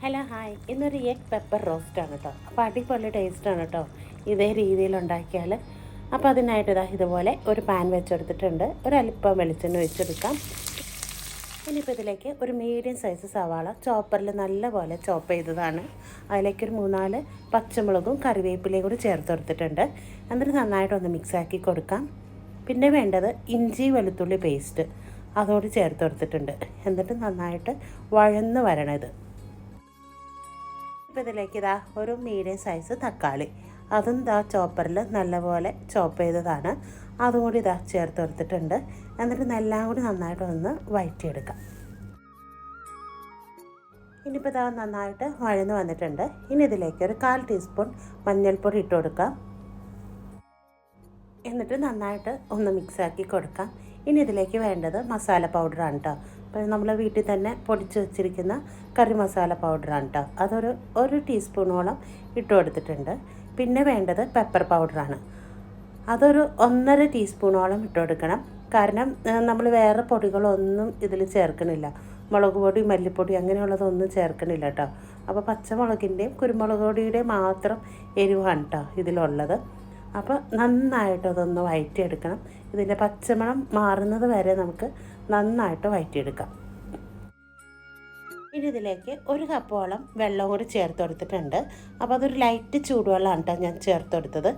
Hello hi, ഇന്നൊരു egg pepper റോസ്റ്റാണ് കേട്ടോ. അപ്പോൾ അടിപൊളി ടേസ്റ്റാണ് കേട്ടോ ഇതേ രീതിയിൽ ഉണ്ടാക്കിയാൽ. അപ്പോൾ അതിനായിട്ട് ഇതുപോലെ ഒരു പാൻ വെച്ചെടുത്തിട്ടുണ്ട്. ഒരല്പം വെളിച്ചെണ്ണ വെച്ചെടുക്കാം. ഇനിയിപ്പോൾ ഇതിലേക്ക് ഒരു മീഡിയം സൈസ് സവാള ചോപ്പറിൽ നല്ലപോലെ ചോപ്പ് ചെയ്തതാണ്. അതിലേക്കൊരു 3-4 പച്ചമുളകും കറിവേപ്പിലയും കൂടി ചേർത്ത് കൊടുത്തിട്ടുണ്ട്. എന്നിട്ട് നന്നായിട്ടൊന്ന് മിക്സാക്കി കൊടുക്കാം. പിന്നെ വേണ്ടത് ഇഞ്ചി വെളുത്തുള്ളി പേസ്റ്റ് അതോട് ചേർത്ത് കൊടുത്തിട്ടുണ്ട്. എന്നിട്ട് നന്നായിട്ട് വഴന്ന് വരണത്. ഇപ്പോൾ ഇതിലേക്ക് ഒരു മീഡിയം സൈസ് തക്കാളി അതും ചോപ്പറിൽ നല്ലപോലെ ചോപ്പ് ചെയ്തതാണ്. അതും കൂടി ചേർത്ത് കൊടുത്തിട്ടുണ്ട്. എന്നിട്ട് എല്ലാം കൂടി നന്നായിട്ടൊന്ന് വഴറ്റിയെടുക്കാം. ഇനിയിപ്പോൾ നന്നായിട്ട് വഴന്ന് വന്നിട്ടുണ്ട്. ഇനി ഇതിലേക്ക് ഒരു 1/4 ടീസ്പൂൺ മഞ്ഞൾപ്പൊടി ഇട്ട് കൊടുക്കാം. എന്നിട്ട് നന്നായിട്ട് ഒന്ന് മിക്സാക്കി കൊടുക്കാം. ഇനി ഇതിലേക്ക് വേണ്ടത് മസാല പൗഡറാണ് കേട്ടോ. അപ്പോൾ നമ്മൾ വീട്ടിൽ തന്നെ പൊടിച്ച് വെച്ചിരിക്കുന്ന കറി മസാല പൗഡറാണ് കേട്ടോ. ഒരു ടീസ്പൂണോളം ഇട്ട് കൊടുത്തിട്ടുണ്ട്. പിന്നെ വേണ്ടത് പെപ്പർ പൗഡറാണ്. അതൊരു 1.5 ടീസ്പൂണോളം ഇട്ട് കൊടുക്കണം. കാരണം നമ്മൾ വേറെ പൊടികളൊന്നും ഇതിൽ ചേർക്കണില്ല. മുളക് പൊടി, മല്ലിപ്പൊടി അങ്ങനെയുള്ളതൊന്നും ചേർക്കണില്ല കേട്ടോ. അപ്പോൾ പച്ചമുളകിൻ്റെയും കുരുമുളക് പൊടിയുടെയും മാത്രം എരിവാണ് കേട്ടോ ഇതിലുള്ളത്. അപ്പോൾ നന്നായിട്ട് അതൊന്ന് വഴറ്റിയെടുക്കണം. ഇതിൻ്റെ പച്ചമണം മാറുന്നത് വരെ നമുക്ക് നന്നായിട്ട് വഴറ്റിയെടുക്കാം. ഇനി ഇതിലേക്ക് 1 കപ്പോളം വെള്ളം കൂടി ചേർത്ത് കൊടുത്തിട്ടുണ്ട്. അപ്പോൾ അതൊരു ലൈറ്റ് ചൂടുവെള്ളമാണ് കേട്ടോ ഞാൻ ചേർത്ത് കൊടുത്തത്.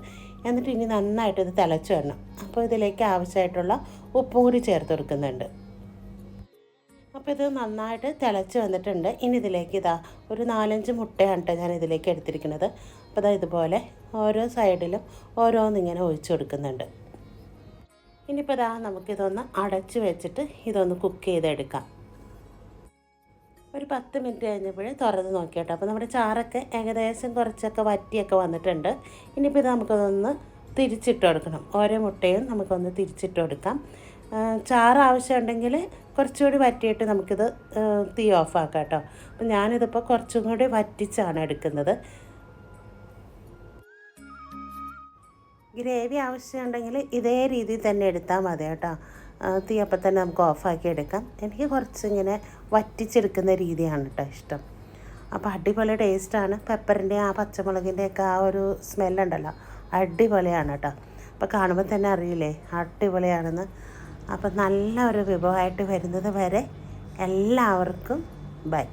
എന്നിട്ട് ഇനി നന്നായിട്ട് ഇത് തിളച്ച് വരണം. അപ്പോൾ ഇതിലേക്ക് ആവശ്യമായിട്ടുള്ള ഉപ്പും കൂടി ചേർത്ത് കൊടുക്കുന്നുണ്ട്. അപ്പോൾ ഇത് നന്നായിട്ട് തിളച്ച് വന്നിട്ടുണ്ട്. ഇനി ഇതിലേക്ക് ഒരു 4-5 മുട്ടയാണ് കേട്ടോ ഞാൻ ഇതിലേക്ക് എടുത്തിരിക്കുന്നത്. അപ്പോൾ ഇതുപോലെ ഓരോ സൈഡിലും ഓരോന്നിങ്ങനെ ഒഴിച്ചു കൊടുക്കുന്നുണ്ട്. ഇനിയിപ്പോൾ നമുക്കിതൊന്ന് അടച്ച് വെച്ചിട്ട് ഇതൊന്ന് കുക്ക് ചെയ്തെടുക്കാം. ഒരു 10 മിനിറ്റ് കഴിഞ്ഞപ്പോൾ തുറന്ന് നോക്കിയിട്ടോ. അപ്പോൾ നമ്മുടെ ചാറൊക്കെ ഏകദേശം കുറച്ചൊക്കെ വറ്റിയൊക്കെ വന്നിട്ടുണ്ട്. ഇനിയിപ്പോൾ ഇത് നമുക്കതൊന്ന് തിരിച്ചിട്ട് കൊടുക്കണം. ഓരോ മുട്ടയും നമുക്കൊന്ന് തിരിച്ചിട്ട് കൊടുക്കാം. ചാറ് ആവശ്യമുണ്ടെങ്കിൽ കുറച്ചുകൂടി വറ്റിയിട്ട് നമുക്കിത് തീ ഓഫാക്കാം കേട്ടോ. അപ്പോൾ ഞാനിതിപ്പോൾ കുറച്ചും കൂടി വറ്റിച്ചാണ് എടുക്കുന്നത്. ഗ്രേവി ആവശ്യമുണ്ടെങ്കിൽ ഇതേ രീതിയിൽ തന്നെ എടുത്താൽ മതി കേട്ടോ. തീ അപ്പം തന്നെ നമുക്ക് ഓഫാക്കി എടുക്കാം. എനിക്ക് കുറച്ചിങ്ങനെ വറ്റിച്ചെടുക്കുന്ന രീതിയാണ് കേട്ടോ ഇഷ്ടം. അപ്പോൾ അടിപൊളി ടേസ്റ്റാണ്. പെപ്പറിൻ്റെ പച്ചമുളകിൻ്റെയൊക്കെ ഒരു സ്മെല്ലുണ്ടല്ലോ, അടിപൊളിയാണ് കേട്ടോ. അപ്പോൾ കാണുമ്പോൾ തന്നെ അറിയില്ലേ അടിപൊളിയാണെന്ന്. അപ്പം നല്ല ഒരു വിഭവമായിട്ട് വരുന്നത് വരെ എല്ലാവർക്കും ബൈ.